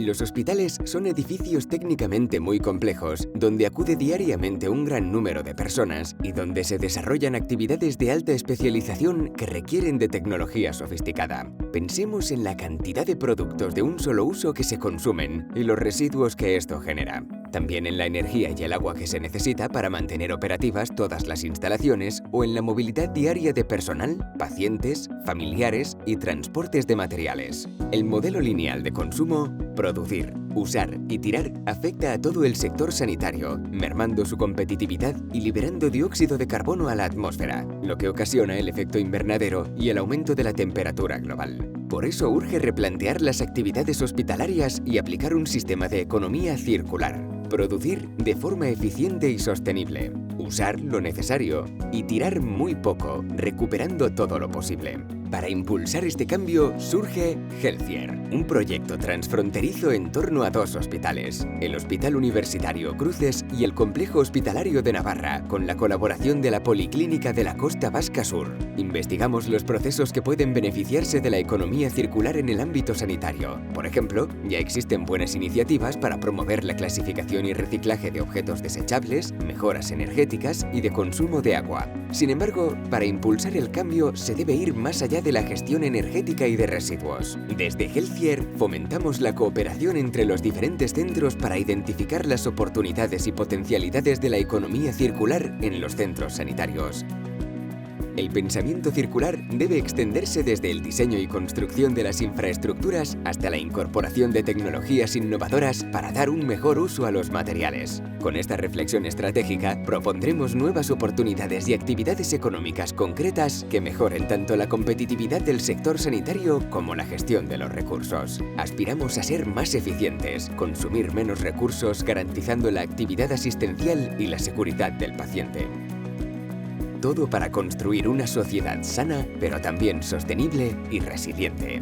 Los hospitales son edificios técnicamente muy complejos, donde acude diariamente un gran número de personas y donde se desarrollan actividades de alta especialización que requieren de tecnología sofisticada. Pensemos en la cantidad de productos de un solo uso que se consumen y los residuos que esto genera. También en la energía y el agua que se necesita para mantener operativas todas las instalaciones o en la movilidad diaria de personal, pacientes, familiares y transportes de materiales. El modelo lineal de consumo, producir, usar y tirar afecta a todo el sector sanitario, mermando su competitividad y liberando dióxido de carbono a la atmósfera, lo que ocasiona el efecto invernadero y el aumento de la temperatura global. Por eso urge replantear las actividades hospitalarias y aplicar un sistema de economía circular. Producir de forma eficiente y sostenible, usar lo necesario y tirar muy poco, recuperando todo lo posible. Para impulsar este cambio surge Healthier, un proyecto transfronterizo en torno a 2 hospitales, el Hospital Universitario Cruces y el Complejo Hospitalario de Navarra, con la colaboración de la Policlínica de la Costa Vasca Sur. Investigamos los procesos que pueden beneficiarse de la economía circular en el ámbito sanitario. Por ejemplo, ya existen buenas iniciativas para promover la clasificación y reciclaje de objetos desechables, mejoras energéticas y de consumo de agua. Sin embargo, para impulsar el cambio se debe ir más allá de la gestión energética y de residuos. Desde Healthier fomentamos la cooperación entre los diferentes centros para identificar las oportunidades y potencialidades de la economía circular en los centros sanitarios. El pensamiento circular debe extenderse desde el diseño y construcción de las infraestructuras hasta la incorporación de tecnologías innovadoras para dar un mejor uso a los materiales. Con esta reflexión estratégica, propondremos nuevas oportunidades y actividades económicas concretas que mejoren tanto la competitividad del sector sanitario como la gestión de los recursos. Aspiramos a ser más eficientes, consumir menos recursos, garantizando la actividad asistencial y la seguridad del paciente. Todo para construir una sociedad sana, pero también sostenible y resiliente.